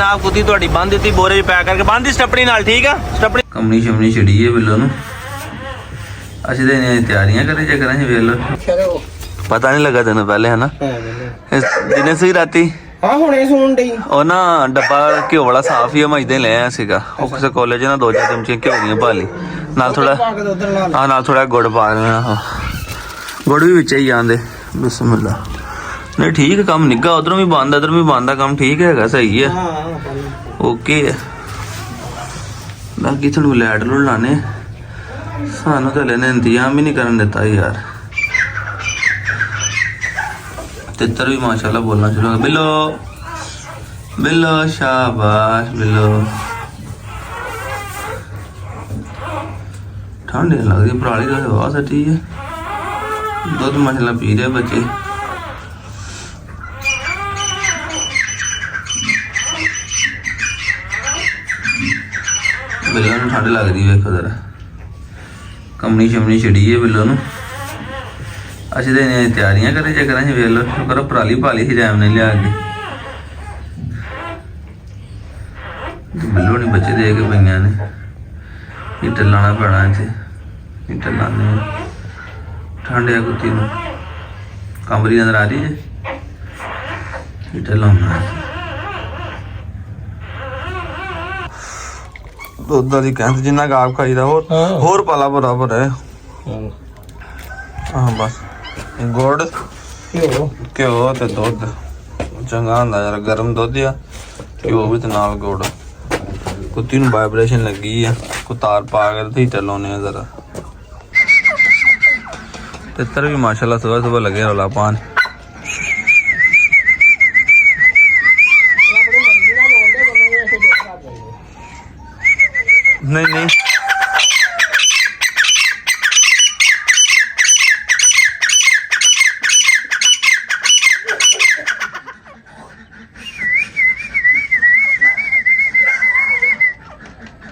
जनाब कुत्ती तुहाडी बंद दी बोरे च पैक करके बंद दी स्टपनी नाल ठीक है स्टपनी कमनी शमनी छड़ी है बिल्लो नूं ਅਸੀਂ ਤਾਂ ਇਹਨੀਆਂ ਤਿਆਰੀਆਂ ਕਰੀ ਚੱਕਰਾਂ ਚ ਵੇਖ ਲੋ ਪਤਾ ਨਹੀਂ ਲੱਗਾ ਤੈਨੂੰ ਪਹਿਲੇ ਹੈ ਨਾ ਦਿਨੇ ਸੀ ਰਾਤੀ ਹਾਂ ਹੁਣੇ ਸੌਣ ਡਈ ਉਹ ਨਾ ਡੱਬਾ ਘਿਓ ਵਾਲਾ ਸਾਫ ਹੀ ਮਜਦੇ ਲੈ ਆਇਆ ਸੀਗਾ ਉਹ ਕਿਸੇ ਕਾਲਜ ਨਾਲ 2-4 ਚਮਚੇ ਘਿਓ ਦੀਆਂ ਪਾ ਲਈ ਨਾਲ ਥੋੜਾ ਹਾਂ ਨਾਲ ਥੋੜਾ ਗੁੜ ਪਾ ਦੇਣਾ ਗੁੜ ਵੀ ਵਿੱਚ ਹੀ ਜਾਂਦੇ ਬਿਸਮਿਲ੍ਲਾ ਨਹੀਂ ਠੀਕ ਕੰਮ ਨਿੱਗਾ ਉਧਰੋਂ ਵੀ ਬੰਦ ਇਧਰੋਂ ਵੀ ਬੰਦ ਆ ਕੰਮ ਠੀਕ ਹੈਗਾ ਸਹੀ ਹੈ ਓਕੇ ਹੈ ਬਾਕੀ ਤੁਹਾਨੂੰ ਲੈਟ ਲੁੱਟ ਲਾਣੇ ਸਾਨੂੰ ਤਾਂ ਲੈਣੇ ਇੰਤਜ਼ਾਮ ਹੀ ਨਹੀਂ ਕਰਨ ਦਿੱਤਾ ਯਾਰ ਤਿੱਤਰ ਵੀ ਮਾਸ਼ਾਅੱਲਾ ਬੋਲਣਾ ਸ਼ੁਰੂ ਹੋ ਬਿੱਲੋ ਬਿੱਲੋ ਸ਼ਾਬਾਸ਼ ਬਿੱਲੋ ਠੰਡ ਲੱਗਦੀ ਪਰਾਲੀ ਦਾ ਹਵਾ ਸੱਟੀ ਹੈ ਦੁੱਧ ਮਾਸ਼ਾਅੱਲਾ ਪੀ ਰਹੇ ਬੱਚੇ ਬਿੱਲਾਂ ਨੂੰ ਠੰਡ ਲੱਗਦੀ ਵੇਖੋ ਜ਼ਰਾ ਕਮਣੀ ਸ਼ਮਣੀ ਛੜੀ ਹੈ ਬਿੱਲੋ ਨੂੰ ਅਸੀਂ ਤਾਂ ਇਹਨੀਆਂ ਤਿਆਰੀਆਂ ਕਰੀ ਚੱਕਰਾਂ ਚ ਵੇਖ ਲੋ ਸ਼ੁਕਰ ਪਰਾਲੀ ਪਾ ਲਈ ਸੀ ਟਾਈਮ ਨੇ ਲਿਆ ਕੇ ਬਿੱਲੋ ਨਹੀਂ ਬੱਚੇ ਦੇ ਕੇ ਪਈਆਂ ਨੇ ਹੀਟਰ ਲਾਉਣਾ ਪੈਣਾ ਇੱਥੇ ਹੀਟਰ ਲਾਉਂਦੇ ਠੰਡ ਆ ਕੁੱਤੀ ਨੂੰ ਕਮਰੀ ਅੰਦਰ ਆ ਰਹੀ ਜੇ ਹੀਟਰ ਲਾਉਣਾ ਦੁੱਧ ਦੀ ਕਹਿੰਦੇ ਜਿੰਨਾ ਗਾਪ ਖਾਈਦਾ ਹੋਰ ਪਾਲਾ ਬਰਾਬਰ ਹੈ ਹਾਂ ਬਸ ਗੁੜ ਘਿਓ ਤੇ ਦੁੱਧ ਚੰਗਾ ਹੁੰਦਾ ਯਾਰ ਗਰਮ ਦੁੱਧ ਆ ਘਿਓ ਵੀ ਤੇ ਨਾਲ ਗੁੜ ਕੁੱਤੀ ਨੂੰ ਵਾਈਬ੍ਰੇਸ਼ਨ ਲੱਗੀ ਆ ਕੁਤਾਰ ਪਾ ਕੇ ਤੇ ਹੀਟਰ ਲਾਉਣੇ ਆ ਜ਼ਰਾ ਤਿੱਤਰ ਵੀ ਮਾਸ਼ਾਅੱਲਾ ਸੁਬਹ ਸੁਬਹ ਲੱਗੇ ਰੌਲਾ ਪਾਣ नहीं नहीं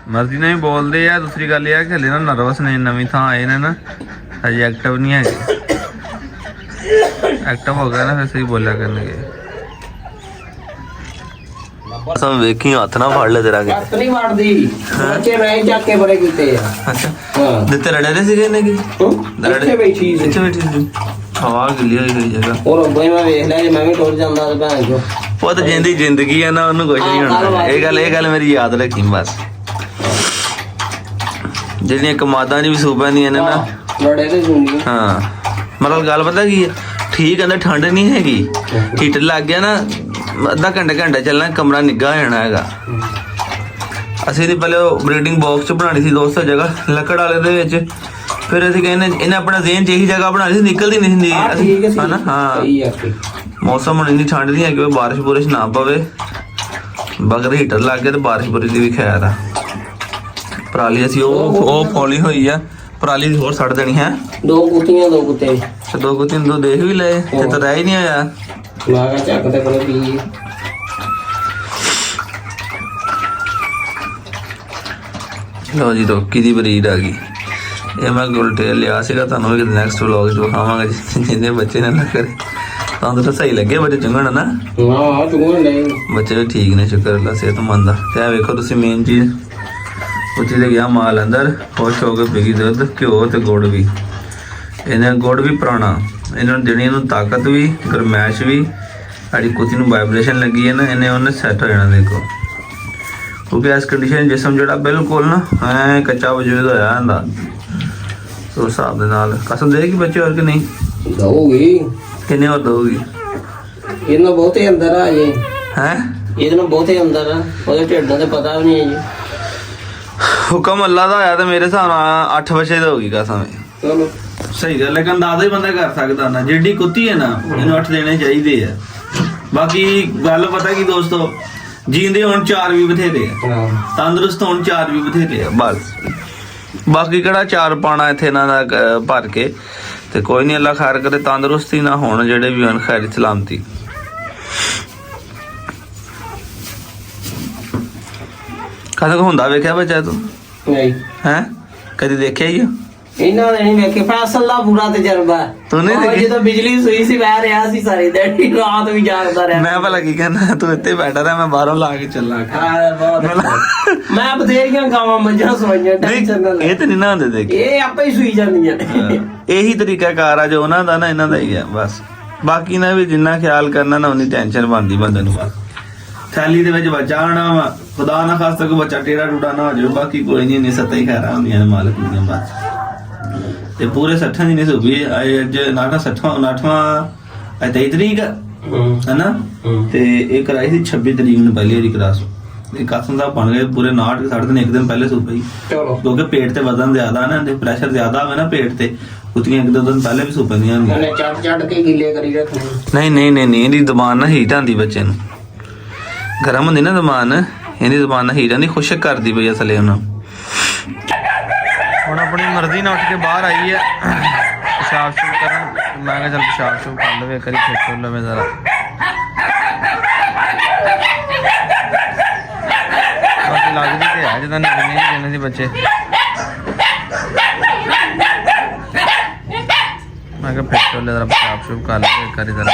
मर्जी नहीं बोलते यार दूसरी गल यह कि हले ना नर्वस ने नवी थां आए ने ना अजे एक्टिव नहीं है एक्टिव हो गया ना फिर सही बोलिया करने सब वेखी हाथ ना फाड़ ले तेरा के ਨਹੀਂ ਵੜਦੀ ਬੱਚੇ ਮੈਂ ਚੱਕ ਕੇ ਬੜੇ ਕੀਤੇ ਆ अच्छा ਦਿੱਤੇ ਰੜੇ ਨੇ ਸੀਗੇ ਨੇ ਕੀ ਇੱਥੇ ਬੈਠੀ ਸੀ ਇੱਥੇ ਬੈਠੀ ਸੀ ਹਵਾ ਗਿੱਲੀ ਹੋਈ ਗਈ ਜਗ੍ਹਾ ਉਹ ਰੋਬੇ ਮੈਂ ਵੇਖ ਲਿਆ ਜੇ ਮੈਂ ਵੀ ਟੁੱਟ ਜਾਂਦਾ ਤੇ ਭੈਣ ਚੋ ਉਹ ਤਾਂ ਜਿੰਦੀ ਜ਼ਿੰਦਗੀ ਆ ਨਾ ਉਹਨੂੰ ਕੁਝ ਨਹੀਂ ਹੋਣਾ ਇਹ ਗੱਲ ਮੇਰੀ ਯਾਦ ਰੱਖੀ ਬਸ ਜਿਹੜੀਆਂ ਕਮਾਦਾਂ ਜੀ ਵੀ ਸੂਬਾਂ ਦੀਆਂ ਨੇ ਨਾ ਲੜੇ ਤੇ ਸੁਣੀ ਹਾਂ ਮਤਲਬ ਗੱਲ ਪਤਾ ਕੀ ਹੈ ਠੀਕ ਅੰਦਰ ਠੰਡ ਨਹੀਂ ਹੈਗੀ ਹੀਟਰ ਲੱਗ ਗਿਆ ਨਾ ਅੱਧਾ ਘੰਟਾ ਚੱਲਣਾ ਕਮਰਾ ਨਿੱਘਾ ਹੋ ਜਾਣਾ ਹੈਗਾ ਅਸੀਂ ਦੀ ਪਹਿਲੇ ਬਰੀਡਿੰਗ ਬਾਕਸ ਚ ਬਣਾਣੀ ਸੀ ਦੋਸਤੋ ਜਗ੍ਹਾ ਲੱਕੜ ਵਾਲੇ ਦੇ ਵਿੱਚ ਫਿਰ ਅਸੀਂ ਕਹਿੰਦੇ ਇਹਨੇ ਆਪਣਾ ਜ਼ੇਨ ਚ ਇਹੀ ਜਗ੍ਹਾ ਬਣਾਈ ਸੀ ਨਿਕਲਦੀ ਨਹੀਂ ਹੁੰਦੀ ਹਨਾ ਹਾਂ ਮੌਸਮ ਹੁਣ ਇੰਨੀ ਠੰਡ ਨਹੀਂ ਹੈ ਕਿ ਬਾਰਿਸ਼ ਬੁਰਿਸ਼ ਨਾ ਪਵੇ ਬਗਰ ਹੀਟਰ ਲੱਗ ਗਿਆ ਤੇ ਬਾਰਿਸ਼ ਬੁਰਿਸ਼ ਦੀ ਵੀ ਖੈਰ ਆ ਪਰਾਲੀ ਅਸੀਂ ਉਹ ਫੋਲੀ ਹੋਈ ਆ ਪਰਾਲੀ ਹੋਰ ਛੱਡ ਦੇਣੀ ਹੈ ਦੋ ਕੁੱਤੀਆਂ ਦੋ ਕੁੱਤੇ ਤੇ ਦੋ ਕੁੱਤੀਆਂ ਦੋ ਦੇਖ ਵੀ ਲਏ ਤੇ ਤਾਂ ਰਹਿ ਹੀ ਨਹੀਂ ਹੋਇਆ ਲਾਗਾ ਚੱਕ ਤੇ ਕੋਲ ਪੀ ਲੋ ਜੀ ਰੋਕੀ ਦੀ ਬਰੀਡ ਆ ਗਈ ਇਹ ਮੈਂ ਗੁਲਟੇ ਲਿਆ ਸੀਗਾ ਤੁਹਾਨੂੰ ਇੱਕ ਨੈਕਸਟ ਵਲੌਗ ਚ ਦਿਖਾਵਾਂਗਾ ਜਿੰਨੇ ਬੱਚੇ ਨੇ ਨਾ ਕਰੇ ਤੁਹਾਨੂੰ ਤਾਂ ਸਹੀ ਲੱਗੇ ਬੱਚੇ ਚੰਗਣ ਨਾ ਹਾਂ ਚੰਗਣ ਨਹੀਂ ਬੱਚੇ ਵੀ ਠੀਕ ਨੇ ਸ਼ੁਕਰ ਅੱਲਾ ਸਿਹਤਮੰਦ ਆ ਤੇ ਆ ਵੇਖੋ ਤੁਸੀਂ ਮੇਨ ਚੀਜ਼ ਉੱਥੇ ਤੇ ਗਿਆ ਮਾਲ ਅੰਦਰ ਖੁਸ਼ ਹੋ ਕੇ ਪੀ ਦੁੱਧ ਘਿਓ ਤੇ ਗੁੜ ਵੀ ਇਹਨੇ ਗੁੜ ਵੀ ਪੁਰਾਣਾ ਇਹਨਾਂ ਨੂੰ ਦੇਣੀ ਇਹਨੂੰ ਤਾਕਤ ਵੀ ਗਰਮੈਸ਼ ਵੀ ਸਾਡੀ ਕੁੱਤੀ ਨੂੰ ਵਾਈਬ੍ਰੇਸ਼ਨ ਲੱਗੀ ਹੈ ਨਾ ਇਹਨੇ ਉਹਨੇ ਸੈੱਟ ਹੋ ਜਾਣਾ ਦੇਖੋ ਕਿਉਂਕਿ ਇਸ ਕੰਡੀਸ਼ਨ ਜਿਸਮ ਜਿਹੜਾ ਬਿਲਕੁਲ ਨਾ ਐ ਕੱਚਾ ਵਜੂਦ ਹੋਇਆ ਹੁੰਦਾ ਉਸ ਹਿਸਾਬ ਦੇ ਨਾਲ ਕਸਮ ਦੇਗੀ ਬੱਚੇ ਹੋਰ ਕਿ ਨਹੀਂ ਦਊਗੀ ਕਿੰਨੇ ਹੋਰ ਦਊਗੀ ਇਹਨਾਂ ਬਹੁਤੇ ਅੰਦਰ ਆ ਜੇ ਹੈ ਇਹਦੇ ਨਾਲ ਬਹੁਤੇ ਅੰਦਰ ਆ ਉਹਦੇ ਢਿੱਡ ਦਾ ਤੇ ਪਤਾ ਵੀ ਨਹੀਂ ਹੈ ਜੀ ਹੁਕਮ ਅੱਲਾ ਦਾ ਆਇਆ ਤੇ ਮੇਰੇ ਹਿਸਾਬ ਨਾਲ 8 ਵਜੇ ਦਾ ਹੋਗੀ ਕਸਮ ਚਲੋ ਸਹੀ ਗੱਲ ਹੈ ਅੰਦਾਜ਼ਾ ਹੀ ਬੰਦਾ ਕਰ ਸਕਦਾ ਨਾ ਜਿਹੜੀ ਕੁੱਤੀ ਹੈ ਨਾ ਇਹਨੂੰ 8 ਦੇਣੇ ਚਾਹੀਦੇ ਆ ਬਾਕੀ ਗੱਲ ਪਤਾ ਕੀ ਦੋਸਤੋ ਜੀਂਦੇ ਹੁਣ 4 ਵੀ ਬਥੇਰੇ ਆ ਤੰਦਰੁਸਤ ਹੁਣ 4 ਵੀ ਬਥੇਰੇ ਆ ਬਸ ਬਾਕੀ ਕਿਹੜਾ 4 ਪਾਣਾ ਇੱਥੇ ਇਹਨਾਂ ਦਾ ਭਰ ਕੇ ਤੇ ਕੋਈ ਨਹੀਂ ਅੱਲਾ ਖੈਰ ਕਰੇ ਤੰਦਰੁਸਤੀ ਨਾ ਹੋਣ ਜਿਹੜੇ ਵੀ ਹਨ ਖੈਰ ਸਲਾਮਤੀ ਕਦੇ ਹੁੰਦਾ ਵੇਖਿਆ ਬੱਚਾ ਤੂੰ ਨਹੀਂ ਹੈ ਕਦੀ ਦੇਖਿਆ ਹੀ ਇਹਨਾਂ ਨੇ ਨਹੀਂ ਵੇਖੇ ਫੈਸਲ ਦਾ ਪੂਰਾ ਤਜਰਬਾ ਹੈ। ਤੂੰ ਨਹੀਂ ਉਹ ਦੇਖੀ? ਜਦੋਂ ਬਿਜਲੀ ਸੂਈ ਸੀ ਬਹਿ ਰਿਹਾ ਸੀ ਸਾਰੀ ਦਿਹਾੜੀ ਰਾਤ ਵੀ ਜਾਗਦਾ ਰਿਹਾ ਮੈਂ ਭਲਾ ਕੀ ਕਹਿਣਾ, ਤੂੰ ਇੱਥੇ ਬੈਠਾ ਰਹਿ, ਮੈਂ ਬਾਹਰੋਂ ਲਾ ਕੇ ਚੱਲਾਂ। ਹਾਂ, ਬਹੁਤ ਮੈਂ ਬਥੇਰੀਆਂ ਗਾਵਾਂ ਮੱਝਾਂ ਸੋਈਆਂ ਟੈਨਸ਼ਨ ਨਾ ਲੈ ਇਹ ਤੇ ਨਹੀਂ ਨਾ ਹੁੰਦੇ ਦੇਖ, ਇਹ ਆਪੇ ਹੀ ਸੂਈ ਜਾਂਦੀਆਂ ਨੇ ਇਹੀ ਤਰੀਕਾ ਕਾਰ ਆ ਜੋ ਉਹਨਾਂ ਦਾ ਨਾ, ਇਹਨਾਂ ਦਾ ਹੀ ਆ ਬਸ। ਬਾਕੀ ਨਾ ਵੀ ਜਿੰਨਾ ਖਿਆਲ ਕਰਨਾ ਨਾ ਉਨੀ ਟੈਨਸ਼ਨ ਬਣਦੀ ਬੰਦੇ ਨੂੰ ਬਸ। ਥੈਲੀ ਦੇ ਵਿੱਚ ਬੱਚਾ ਆਣਾ ਵਾ, ਖੁਦਾ ਨਾ ਖਾਸਤਾ ਕੋਈ ਬੱਚਾ ਟੇੜਾ ਟੂੜਾ ਨਾ ਹੋ ਜਾਵੇ, ਬਾਕੀ ਕੋਈ ਨਹੀਂ, ਸੱਤਾ ਹੀ ਖੈਰਾਂ ਹੁੰਦੀਆਂ ਨੇ ਮਾਲਕ ਦੀਆਂ ਬਸ। ਤੇ ਪੂਰੇ 60 ਦੀ ਨਹੀਂ ਸੂਬੀ ਅੱਜ 8ਵਾਂ 23 ਤਰੀਕ ਹੈਨਾ, ਤੇ ਇਹ ਕਰਾਈ ਸੀ 26 ਤਰੀਕ ਨੂੰ ਪਹਿਲੀ ਵਾਰੀ ਕਰਾਸ। ਇਹ ਕਾਸਮ ਸਾਹਿਬ ਬਣ ਗਏ ਪੂਰੇ 59 60 ਦਿਨ, ਇੱਕ ਦਿਨ ਪਹਿਲੇ ਸੂਬੀ। ਚਲੋ ਕਿਉਂਕਿ ਪੇਟ ਤੇ ਵਜ਼ਨ ਜ਼ਿਆਦਾ ਨਾ, ਤੇ ਪ੍ਰੈਸ਼ਰ ਜ਼ਿਆਦਾ ਹੋਵੇ ਨਾ ਪੇਟ ਤੇ, ਕੁੱਤੀਆਂ ਇੱਕ ਦੋ ਦਿਨ ਪਹਿਲੇ ਵੀ ਸੂਪਦੀਆਂ ਹੁੰਦੀਆਂ। ਉਹਨੇ ਚੜ ਕੇ ਗਿੱਲੇ ਕਰੀ ਰੱਖਣੇ। ਨਹੀਂ ਇਹਦੀ ਜ਼ਬਾਨ ਨਾ ਹੀਟ ਆਂਦੀ ਬੱਚੇ ਨੂੰ, ਗਰਮ ਹੁੰਦੀ ਨਾ ਜ਼ਬਾਨ, ਇਹਦੀ ਜ਼ਬਾਨ ਨਾਲ ਹੀਟ ਆਂਦੀ, ਖੁਸ਼ਕ ਕਰਦੀ ਪਈ ਅਸਲੇ ਉਹਨਾਂ। ਹੁਣ ਆਪਣੀ ਮਰਜ਼ੀ ਨਾਲ ਉੱਠ ਕੇ ਬਾਹਰ ਆਈ ਹੈ ਪਿਸ਼ਾਬ ਸ਼ੁਰੂ ਕਰਨ। ਮੈਂ ਕਿਹਾ ਚੱਲ ਪਿਸ਼ਾਬ ਸ਼ੁਰੂ ਕਰ ਲਵੇ, ਕਰੀ ਖੇਚੋ ਲਵੇ ਜ਼ਰਾ। ਬਾਕੀ ਲੱਗਦੀ ਤੇ ਹੈ ਜਿੱਦਾਂ ਨਿਕਲਣੀ ਜਿੰਨੇ ਦੀ ਬੱਚੇ। ਮੈਂ ਕਿਹਾ ਖੇਚੋ ਲੈ ਜ਼ਰਾ, ਪਿਸ਼ਾਬ ਸ਼ੁਰੂ ਕਰ ਲਵੇ ਕਰੀ ਜ਼ਰਾ।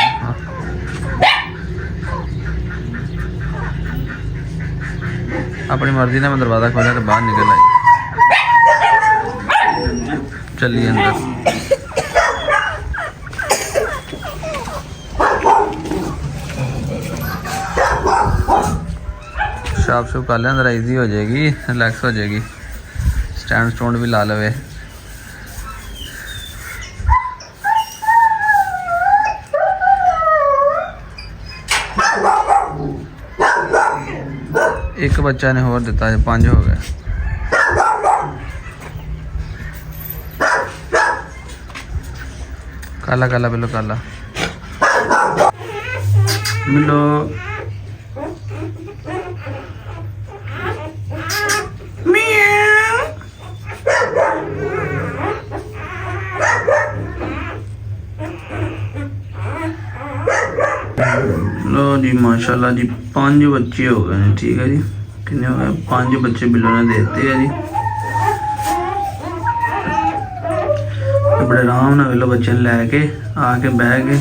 अपनी मर्जी ने मैं दरवाजा खोला तो बाहर निकल आई। चलिए अंदर। शाप शूप कर लिया, अंदर ईजी हो जाएगी, रिलैक्स हो जाएगी, स्टैंड स्टूंड भी ला लवे। एक बच्चा ने और दिता है, 5 हो गए। काला काला बिल्लो काला बिल्लो। लो जी माशाल्लाह जी, 5 बच्चे हो गए हैं। ठीक है जी, कितने हो गए? 5 बच्चे बिल्लों ने देते हैं जी। बड़े आराम नाल बिल्लो बच्चे लैके आके बह के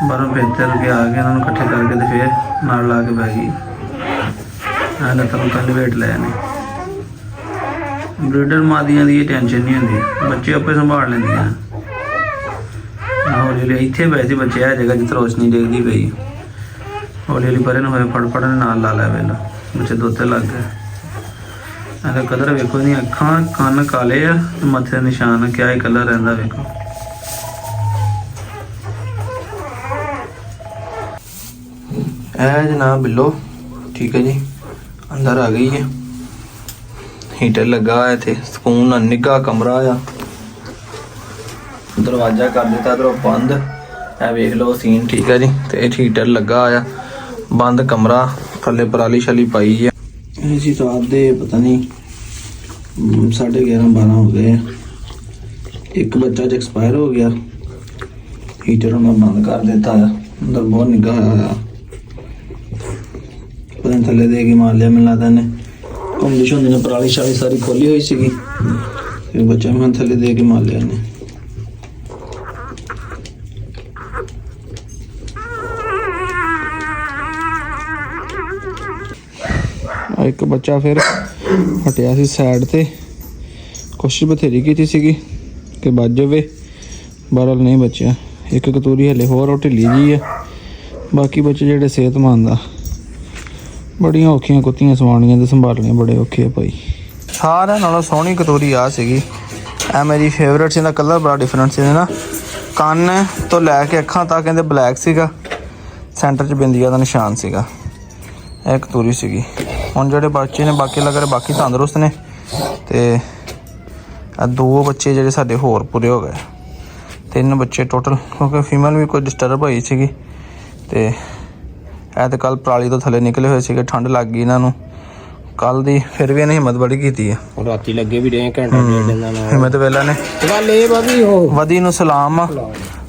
बाहरों फिर के आके उन्होंने इकट्ठे करके तो फिर नाल ला के बह गई। कल वेट लैने ब्रीडर मादियां दी टेंशन नहीं होंदी, बच्चे आपे संभाल लेंदियां। हौली हौली इत्थे पए सी बच्चे, है जगह जित्थे रोशनी डिगदी पई, हौली हौली परे होए फड़ नाल ला लै वेला बच्चे दोते लग गए। अगर कलर वेखो नहीं, अखां कन्न काले आ, मथे निशान क्या ही कलर रहिंदा वेखो। ऐ जनाब बिल्लो, ठीक है जी, अंदर आ गई है। हीटर लगा है थे, सुकून ना, निघा कमरा आ। दरवाजा कर दिता इधरों बंद, है वेख लो सीन। ठीक है जी, तो हीटर लगा आ, बंद कमरा, थले पराली शली पाई है। इसी रात दे पता नहीं 11:30-12 हो गए। एक बच्चा एक्सपायर हो गया, हीटर उन्होंने बंद कर दिता है। अंदर बहुत निगाह आया, पता थले दे के मार लिया, मिल लगता ने घूमती शुंदी ने पराली शाली सारी खोली हुई सी, बच्चा मैं थले दे के मार लिया ने। एक बच्चा फिर हटिया सी साइड ते, कोशिश बथेरी की सी कि बच जाए, बहरहाल नहीं बचिया। एक कतूरी हले होर ढिली जी है, बाकी बच्चे जेडे सेहतमंद आ। बड़ियां औखियां कुत्तियां सवानियां ते संभालनियां बड़े औखे आ भाई। सारे नालों सोहनी कतूरी आ सीगी, ए मेरी फेवरेट सी। कलर बड़ा डिफरेंट सी ना, कन्न तो लैके अखां तक कहंदे ब्लैक सीगा, सेंटर च बिंदिया दा निशान सीगा। ਇਹ ਕਤੂਰੀ ਸੀਗੀ। ਹੁਣ ਜਿਹੜੇ ਬੱਚੇ ਨੇ ਬਾਕੀ ਲੱਗ ਰਹੇ, ਬਾਕੀ ਤੰਦਰੁਸਤ ਨੇ। ਤੇ ਆ 2 ਬੱਚੇ ਜਿਹੜੇ ਸਾਡੇ ਹੋਰ ਪੂਰੇ ਹੋ ਗਏ, 3 ਬੱਚੇ ਟੋਟਲ, ਕਿਉਂਕਿ ਫੀਮੇਲ ਵੀ ਕੋਈ ਡਿਸਟਰਬ ਹੋਈ ਸੀਗੀ। ਤੇ ਇਹ ਤੇ ਕੱਲ ਪਰਾਲੀ ਤੋਂ ਥੱਲੇ ਨਿਕਲੇ ਹੋਏ ਸੀਗੇ, ਠੰਡ ਲੱਗ ਗਈ ਇਹਨਾਂ ਨੂੰ ਕੱਲ ਦੀ। ਫਿਰ ਵੀ ਇਹਨੇ ਹਿੰਮਤ ਬੜੀ ਕੀਤੀ ਹੈ, ਰਾਤੀ ਲੱਗੇ ਵੀ ਰਹੇ ਘੰਟਾ ਡੇਢ ਦਿਨਾਂ ਨਾਲ। ਹਿੰਮਤ ਵੇਲਾ ਨੇ ਗੱਲ ਇਹ ਵਾ ਵੀ ਉਹ ਵਧੀ ਨੂੰ ਸਲਾਮ ਆ।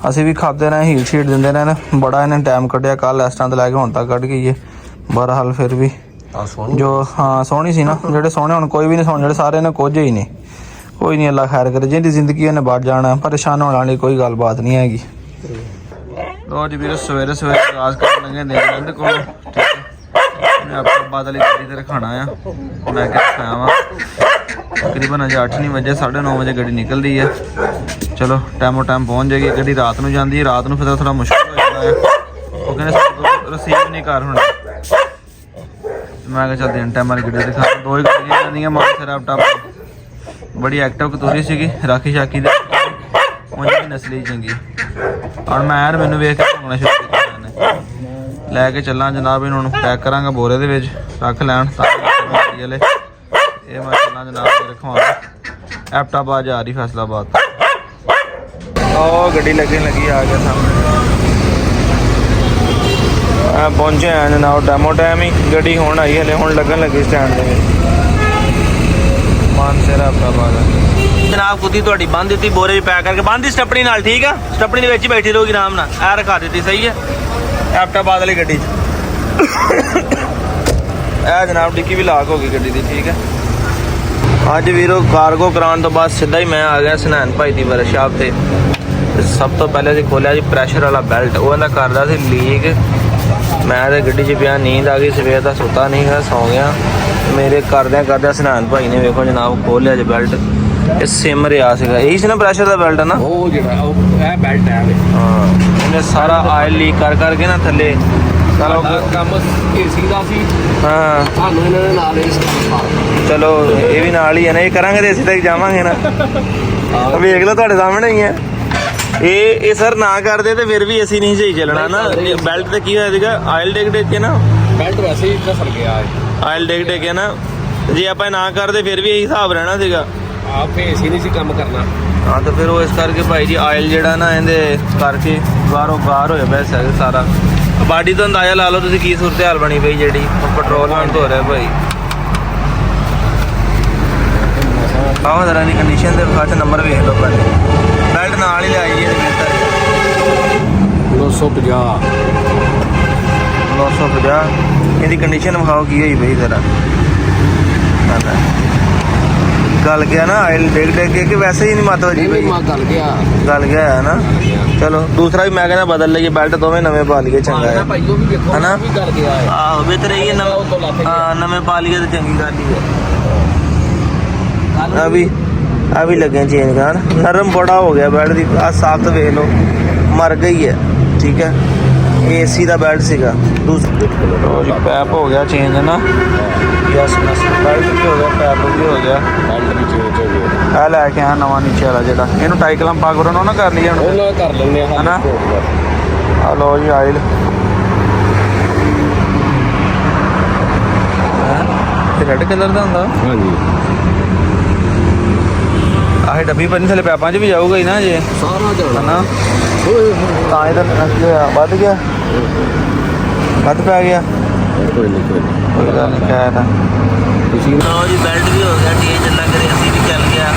ਅਸੀਂ ਵੀ ਖਾਦੇ ਰਹੇ, ਹੀਟ ਸ਼ੀਟ ਦਿੰਦੇ ਰਹੇ, ਬੜਾ ਇਹਨੇ ਟਾਈਮ ਕੱਢਿਆ। ਕੱਲ ਇਸ ਤਰ੍ਹਾਂ ਤੋਂ ਲੈ ਕੇ ਹੁਣ ਤੱਕ ਕੱਢ ਗਈ ਹੈ। बहरहाल फिर भी जो हाँ सोहनी सी ना, ਜਿਹੜੇ ਸੋਹਣੇ ਹੁਣ ਕੋਈ ਵੀ ਨਹੀਂ ਸੋਹਣੇ, ਜਿਹੜੇ ਸਾਰੇ ਨੇ ਕੁਝ ਹੀ ਨਹੀਂ। ਕੋਈ ਨਹੀਂ, ਅੱਲਾ ਖੈਰ ਕਰੇ। ਜਿਹਦੀ ਜ਼ਿੰਦਗੀ ਉਹਨੇ ਬਾਹਰ ਜਾਣਾ, ਪਰੇਸ਼ਾਨ ਹੋਣ ਵਾਲੀ ਕੋਈ ਗੱਲਬਾਤ ਨਹੀਂ ਹੈਗੀ। ਲੋ ਜੀ ਵੀਰੇ, ਸਵੇਰੇ ਸਵੇਰੇ ਆਗਾਜ਼ ਕਰਨ ਲੱਗੇ ਨਿਕਲਣ ਕੋਲ। ਠੀਕ ਹੈ, ਮੈਂ ਆਪਾਂ ਬਾਦਲ ਗੱਡੀ ਤੇ ਰਖਾਣਾ ਆ। ਮੈਂ ਕਿਹਾ ਖਾਇਆ ਵਾ ਤਕਰੀਬਨ ਅਜੇ 8 ਨਹੀਂ ਵਜੇ, 9:30 ਵਜੇ ਗੱਡੀ ਨਿਕਲਦੀ ਹੈ। ਚਲੋ ਟਾਈਮੋ ਟਾਈਮ ਪਹੁੰਚ ਜਾਏਗੀ। ਗੱਡੀ ਰਾਤ ਨੂੰ ਜਾਂਦੀ ਹੈ, ਰਾਤ ਨੂੰ ਫਿਰ ਥੋੜਾ ਮੁਸ਼ਕਿਲ ਹੋ ਜਾਂਦਾ ਹੈ। ਉਹ ਕਹਿੰਦੇ ਸਾਡੇ ਰਸੀਵ ਨਹੀਂ ਕਰ ਹੋਣੀ। ਮੈਂ ਕਿਹਾ ਚੱਲ ਦਿਨ ਟਾਈਮ ਵਾਲੀ ਗੱਡੀ ਦਿਖਾ। 2 ਹੀ ਗੱਡੀਆਂ ਜਾਂਦੀਆਂ ਮਾਰ ਲੈਪਟਾਪ। ਬੜੀ ਐਕਟਿਵ ਕਤੂਰੀ ਸੀਗੀ, ਰਾਖੀ ਸ਼ਾਕੀ ਦੇ ਉਂਝ ਵੀ ਨਸਲੀ ਚੰਗੀ। ਔਰ ਮੈਂ ਯਾਰ ਮੈਨੂੰ ਵੇਖ ਕੇ ਭੌਂਕਣਾ ਸ਼ੁਰੂ ਕੀਤਾ ਇਹਨੇ। ਲੈ ਕੇ ਚੱਲਾਂ ਜਨਾਬ, ਇਹਨਾਂ ਨੂੰ ਪੈਕ ਕਰਾਂਗਾ ਬੋਰੇ ਦੇ ਵਿੱਚ, ਰੱਖ ਲੈਣ ਤਾਂ ਵਾਲੇ। ਇਹ ਮੈਂ ਚੱਲਾਂ ਜਨਾਬ ਰਖਵਾਉਣਾ। ਐਪਟਾਬਾਦ ਜਾ ਰਹੀ ਫੈਸਲਾਬਾਦ। ਉਹ ਗੱਡੀ ਲੱਗਣ ਲੱਗੀ, ਆ ਗਿਆ ਸਾਹਮਣੇ। ਪਹੁੰਚੇ ਆ ਜਨਾਬ ਡੈਮੋ ਟਾਈਮ ਹੀ। ਗੱਡੀ ਹੁਣ ਆਈ, ਹਲੇ ਹੁਣ ਲੱਗਣ ਲੱਗੀ ਸਟੈਂਡ ਦੇ ਵਿੱਚ। ਮਾਨਸੇਰਾ ਐਪਟਾਬਾਦ ਜਨਾਬ। ਕੁੱਤੀ ਤੁਹਾਡੀ ਬੰਨ ਦਿੱਤੀ, ਬੋਰੇ 'ਚ ਪੈਕ ਕਰਕੇ ਬੰਨ ਦੀ ਸਟੱਪਣੀ ਨਾਲ। ਠੀਕ ਆ, ਸਟੱਪਣੀ ਦੇ ਵਿੱਚ ਹੀ ਬੈਠੀ ਰਹੂਗੀ ਆਰਾਮ ਨਾਲ। ਐ ਰਖਾ ਦਿੱਤੀ, ਸਹੀ ਹੈ। ਐਪਟਾਬਾਦ ਵਾਲੀ ਗੱਡੀ 'ਚ ਇਹ ਜਨਾਬ ਡਿੱਕੀ ਵੀ ਲਾਕ ਹੋ ਗਈ ਗੱਡੀ ਦੀ। ਠੀਕ ਹੈ, ਅੱਜ ਵੀਰੋ ਕਾਰਗੋ ਕਰਾਉਣ ਤੋਂ ਬਾਅਦ ਸਿੱਧਾ ਹੀ ਮੈਂ ਆ ਗਿਆ ਸਨੈਨ ਭਾਈ ਦੀ ਵਰਕਸ਼ਾਪ ਤੇ। ਸਭ ਤੋਂ ਪਹਿਲੇ ਅਸੀਂ ਖੋਲਿਆ ਜੀ ਪ੍ਰੈਸ਼ਰ ਵਾਲਾ ਬੈਲਟ। ਉਹ ਇਹਦਾ ਕਰਦਾ ਸੀ ਲੀਕ। ਮੈਂ ਤਾਂ ਗੱਡੀ 'ਚ ਪਿਆ, ਨੀਂਦ ਆ ਗਈ, ਸਵੇਰ ਦਾ ਸੁੱਤਾ ਨਹੀਂ ਹੈ, ਸੌਂ ਗਿਆ। ਮੇਰੇ ਕਰਦਿਆਂ ਸਨੈਨ ਭਾਈ ਨੇ ਵੇਖੋ ਜਨਾਬ ਖੋਲਿਆ ਜੀ ਬੈਲਟ। ਇਹ ਸਿਮ ਰਿਹਾ ਸੀਗਾ, ਇਹੀ ਸੀ ਨਾ ਪ੍ਰੈਸ਼ਰ ਦਾ ਬੈਲਟ ਹੈ ਨਾ। ਉਹ ਜਿਹੜਾ ਇਹ ਬੈਲਟ ਹੈ। ਹਾਂ, ਇਹਨੇ ਸਾਰਾ ਆਇਲ ਲੀਕ ਕਰਕੇ ਨਾ ਥੱਲੇ ਚਲੋ ਕੰਮ ਏਸੀ ਦਾ ਸੀ। ਹਾਂ, ਤੁਹਾਨੂੰ ਇਹਨਾਂ ਨੇ ਨਾਲ ਹੀ ਚਲੋ ਇਹ ਵੀ ਨਾਲ ਹੀ ਹੈ ਨਾ। ਇਹ ਕਰਾਂਗੇ ਤੇ ਅਸੀਂ ਤੱਕ ਜਾਵਾਂਗੇ ਨਾ। ਵੇਖ ਲਓ ਤੁਹਾਡੇ ਸਾਹਮਣੇ ਹੀ ਹੈ। ਇਹ ਸਰ ਨਾ ਕਰਦੇ ਤੇ ਫਿਰ ਵੀ ਅਸੀਂ ਨਹੀਂ ਸਹੀ ਚੱਲਣਾ ਨਾ। ਬੈਲਟ ਤੇ ਕੀ ਹੋਇਆ ਸੀਗਾ, ਆਇਲ ਡਿੱਗ ਕੇ ਨਾ ਬੈਲਟ ਵੈਸੇ ਹੀ ਘਸੜ ਗਿਆ। ਆਇਲ ਡਿੱਗ ਕੇ ਨਾ, ਜੇ ਆਪਾਂ ਨਾ ਕਰਦੇ ਫਿਰ ਵੀ ਇਹੀ ਹਿਸਾਬ ਰਹਿਣਾ ਸੀਗਾ। ਆਪ ਏਸੀ ਨਹੀਂ ਸੀ ਕੰਮ ਕਰਨਾ। ਹਾਂ, ਤਾਂ ਫਿਰ ਉਹ ਇਸ ਕਰਕੇ ਭਾਈ ਜੀ ਆਇਲ ਜਿਹੜਾ ਨਾ ਇਹਦੇ ਕਰਕੇ ਬਾਹਰੋਂ ਬਾਹਰ ਹੋਇਆ ਪਿਆ ਸਾਰਾ। ਬਾਡੀ ਤੋਂ ਅੰਦਾਜ਼ਾ ਲਾ ਲਓ ਤੁਸੀਂ ਕੀ ਸੂਰਤ ਹਾਲ ਬਣੀ ਪਈ ਜਿਹੜੀ ਪੈਟਰੋਲ ਨਾਲ ਧੋ ਰਿਹਾ ਭਾਈ। ਆਹ ਜ਼ਰਾ ਦੀ ਕੰਡੀਸ਼ਨ ਦੇ ਵਿੱਚ ਨੰਬਰ ਵੇਖ ਲਓ ਪਹਿਲੇ। ਬੈਲਟ ਨਾਲ ਹੀ ਲਾਈ ਇਹਦੇ ਵਿੱਚ 950 ਇਹਦੀ ਕੰਡੀਸ਼ਨ ਵਿਖਾਓ ਕੀ ਹੋਈ ਬਈ ਜ਼ਰਾ। ਗਲ ਗਿਆ ਨਾ ਆਇਲ ਡਿੱਗ ਕੇ, ਕਿ ਵੈਸੇ ਹੀ ਨਹੀਂ ਮੱਤ ਵਜੀ ਬਈ। ਗਲ ਗਿਆ ਹੈ ਨਾ। ਚਲੋ ਦੂਸਰਾ ਵੀ ਮੈਂ ਕਹਿੰਦਾ ਬਦਲ ਲਈਏ ਬੈਲਟ, ਦੋਵੇਂ ਨਵੇਂ ਪਾ ਲਈਏ, ਚੰਗਾ ਹੈ ਹਨਾ। ਆਹੋ ਬਿਹਤਰ ਇਹ ਨਵੇਂ ਪਾ ਲਈਏ ਤਾਂ ਚੰਗੀ ਗੱਲ ਹੀ ਹੈ। ਆ ਵੀ ਲੱਗੇ ਚੇਂਜ ਕਰਨ। ਨਰਮ ਬੜਾ ਹੋ ਗਿਆ ਬੈਲਟ ਦੀ। ਆ ਸਾਫ ਤਾਂ ਵੇਖ ਲਓ, ਮਰ ਗਈ ਹੈ। ਠੀਕ ਹੈ, ਏਸੀ ਦਾ ਬੈਲਟ ਸੀਗਾ। ਦੂਸਰਾ ਜੀ ਪੈਪ ਹੋ ਗਿਆ ਚੇਂਜ ਨਾ। ਯਸ ਬੈਲਟ ਵੀ ਹੋ ਗਿਆ, ਪੈਪ ਵੀ ਹੋ ਗਿਆ, ਬੈਲਟ ਵੀ ਚੇਂਜ ਹੋ ਗਿਆ। ਆ ਲੈ ਕੇ ਆ ਨਵਾਂ ਨੀਚੇ ਵਾਲਾ ਜਿਹੜਾ। ਇਹਨੂੰ ਟਾਈ ਕਲਮ ਪਾ ਕਰੋ ਨਾ ਕਰ ਲਈਏ ਹੁਣ। ਉਹ ਕਰ ਲੈਂਦੇ ਆ ਹਨਾ। ਆ ਲਓ ਜੀ ਆਇਲ। ਰੈਡ ਕਲਰ ਦਾ ਹੁੰਦਾ। ਹਾਂਜੀ, ਆਹ ਡੱਬੀ ਪੰਨੀ ਥੱਲੇ ਪੈਪਾਂ 'ਚ ਵੀ ਜਾਊਗਾ ਹੀ ਨਾ ਜੇ ਸਾਰਾ ਜਾਣਾ ਹਨਾ। ਤਾਂ ਇਹਦਾ ਵੱਧ ਗਿਆ, ਵੱਧ ਪੈ ਗਿਆ। ਕੋਈ ਨਹੀਂ ਕੋਈ ਗੱਲ ਨਹੀਂ, ਕਹਿ ਤਾਂ ਤੁਸੀਂ ਲਓ ਜੀ ਬੈਲਟ ਵੀ ਹੋ ਗਿਆ, ਟੀ ਚੱਲਾ ਕਰੇ, ਅਸੀਂ ਵੀ ਚੱਲ ਗਿਆ।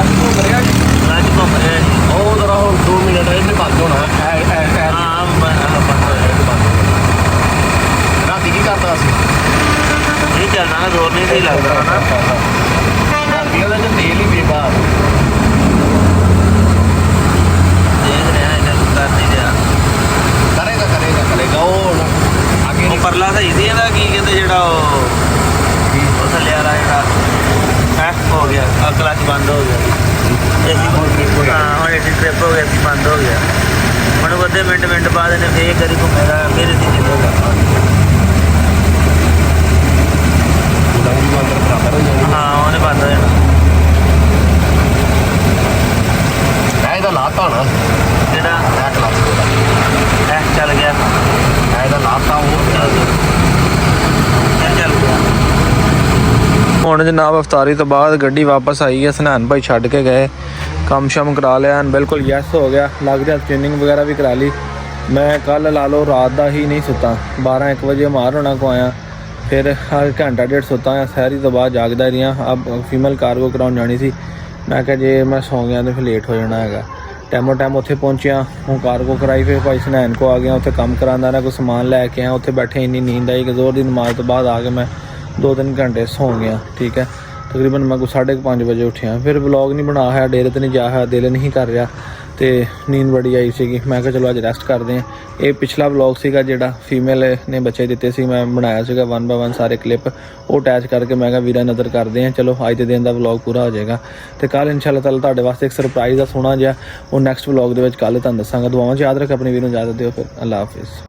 ਅੱਜ ਘੁੰਮ ਰਿਹਾ ਜੀ। ਉਹ ਜਰਾ ਹੁਣ 2 ਮਿੰਟ ਇਹਨੇ ਬੰਦ ਹੋਣਾ। ਹਾਂ ਬੰਦ ਹੋ ਗਿਆ। ਰਾਤੀ ਕੀ ਕਰਦਾ ਸੀ? ਇਹ ਚੱਲਣਾ ਨਾ, ਜ਼ੋਰ ਨਹੀਂ ਸਹੀ ਲੱਗਦਾ ਨਾ। ਰਾਤੀ ਉਹਦਾ ਤੇਲ ਹੀ ਬੇਕਾਰ। ਦੇਖ ਰਿਹਾ ਇਹਨਾਂ ਨੂੰ ਕਰ ਨਹੀਂ ਰਿਹਾ। ਕਰੇਗਾ ਉਹ ਅੱਗੇ ਉਹ ਪਰਲਾ ਸਹੀ ਸੀ ਇਹਦਾ, ਕੀ ਕਹਿੰਦੇ ਜਿਹੜਾ ਉਹ ਥੱਲੇ ਵਾਲਾ ਜਿਹੜਾ ਹੈ ਹੋ ਗਿਆ। ਕਲਚ ਬੰਦ ਹੋ ਗਿਆ। ਹਾਂ ਹੁਣ ਇਹ ਟ੍ਰਿਪ ਹੋ ਗਿਆ ਸੀ, ਬੰਦ ਹੋ ਗਿਆ। ਹੁਣ ਅੱਧੇ ਮਿੰਟ ਬਾਅਦ ਇਹਨੇ ਫੇਰ ਕਰੀ ਘੁੰਮੇਗਾ, ਫਿਰ ਅਸੀਂ ਨਿਕਲੇਗਾ। ਹਾਂ ਉਹਨੇ ਬੰਦ ਹੋ ਜਾਣਾ। ਮੈਂ ਇਹਦਾ ਲਾਤਾ ਹੋਣਾ ਜਿਹੜਾ ਮੈਂ ਕਲਾਸ ਚੱਲ ਗਿਆ। ਮੈਂ ਇਹਦਾ ਲਾਤਾ ਉਹ ਚੱਲ ਗਿਆ। ਹੁਣ ਜਨਾਬ ਅਫਤਾਰੀ ਤੋਂ ਬਾਅਦ ਗੱਡੀ ਵਾਪਸ ਆਈ ਹੈ। ਸਨਾਨ ਭਾਈ ਛੱਡ ਕੇ ਗਏ, ਕੰਮ ਸ਼ਮ ਕਰਾ ਲਿਆ, ਬਿਲਕੁਲ ਯੈਸ ਹੋ ਗਿਆ। ਲੱਗਦਾ ਟ੍ਰੇਨਿੰਗ ਵਗੈਰਾ ਵੀ ਕਰਾ ਲਈ। ਮੈਂ ਕੱਲ ਲਾ ਲਓ ਰਾਤ ਦਾ ਹੀ ਨਹੀਂ ਸੁੱਤਾ। 12-1 ਵਜੇ ਮਾਰ ਹੋਣਾ ਕੋ ਆਇਆ, ਫਿਰ ਘੰਟਾ ਡੇਢ ਸੁੱਤਾ ਆ। ਸਹਿਰੀ ਤੋਂ ਬਾਅਦ ਜਾਗਦਾ ਰਿਹਾ। ਅਬ ਫੀਮੇਲ ਕਾਰਗੋ ਕਰਾਉਣ ਜਾਣੀ ਸੀ। ਮੈਂ ਕਿਹਾ ਜੇ ਮੈਂ ਸੌਂ ਗਿਆ ਤਾਂ ਫਿਰ ਲੇਟ ਹੋ ਜਾਣਾ ਹੈਗਾ। ਟਾਈਮੋ ਟਾਈਮ ਉੱਥੇ ਪਹੁੰਚਿਆ, ਹੁਣ ਕਾਰਗੋ ਕਰਾਈ। ਫਿਰ ਭਾਈ ਸਨੈਨ ਕੋ ਆ ਗਿਆ, ਉੱਥੇ ਕੰਮ ਕਰਾਉਂਦਾ ਨਾ, ਕੋਈ ਸਮਾਨ ਲੈ ਕੇ ਆਇਆ। ਉੱਥੇ ਬੈਠੇ ਇੰਨੀ ਨੀਂਦ ਆਈ ਕਿ ਜ਼ੋਰ ਦੀ ਨਮਾਜ਼ ਤੋਂ ਬਾਅਦ ਆ ਕੇ ਮੈਂ 2-3 ਘੰਟੇ ਸੌਂ ਗਿਆ। ਠੀਕ ਹੈ, ਤਕਰੀਬਨ ਮੈਂ ਕੋਈ 5:30 ਵਜੇ ਉੱਠਿਆ। ਫਿਰ ਵਲੌਗ ਨਹੀਂ ਬਣਾ ਹੋਇਆ, ਡੇਰੇ 'ਤੇ ਨਹੀਂ ਜਾ ਹੋਇਆ, ਦਿਲ ਨਹੀਂ ਕਰ ਰਿਹਾ ਤੇ ਨੀਂਦ ਬੜੀ ਆਈ ਸੀਗੀ। ਮੈਂ ਕਿਹਾ ਚਲੋ ਅੱਜ ਰੈਸਟ ਕਰਦੇ ਹਾਂ। ਇਹ ਪਿਛਲਾ ਵਲੌਗ ਸੀਗਾ ਜਿਹੜਾ ਫੀਮੇਲ ਨੇ ਬੱਚੇ ਦਿੱਤੇ ਸੀ, ਮੈਂ ਬਣਾਇਆ ਸੀਗਾ 1 ਬਾਏ 1 ਸਾਰੇ ਕਲਿੱਪ, ਉਹ ਅਟੈਚ ਕਰਕੇ ਮੈਂ ਕਿਹਾ ਵੀਰਾ ਨਜ਼ਰ ਕਰਦੇ ਹਾਂ। ਚਲੋ ਅੱਜ ਦੇ ਦਿਨ ਦਾ ਵਲੌਗ ਪੂਰਾ ਹੋ ਜਾਏਗਾ ਤੇ ਕੱਲ੍ਹ ਇਨਸ਼ਾਅੱਲਾ ਤਾਲਾ ਤੁਹਾਡੇ ਵਾਸਤੇ ਇੱਕ ਸਰਪ੍ਰਾਈਜ਼ ਆ ਸੋਹਣਾ ਜਿਹਾ, ਉਹ ਨੈਕਸਟ ਵਲੌਗ ਦੇ ਵਿੱਚ ਕੱਲ੍ਹ ਤੁਹਾਨੂੰ ਦੱਸਾਂਗਾ। ਦੁਆਵਾਂ 'ਚ ਯਾਦ ਰੱਖ, ਆਪਣੇ ਵੀਰ ਨੂੰ ਇਜਾਜ਼ਤ ਦਿਓ, ਫਿਰ ਅੱਲਾ ਹਾਫਿਜ਼।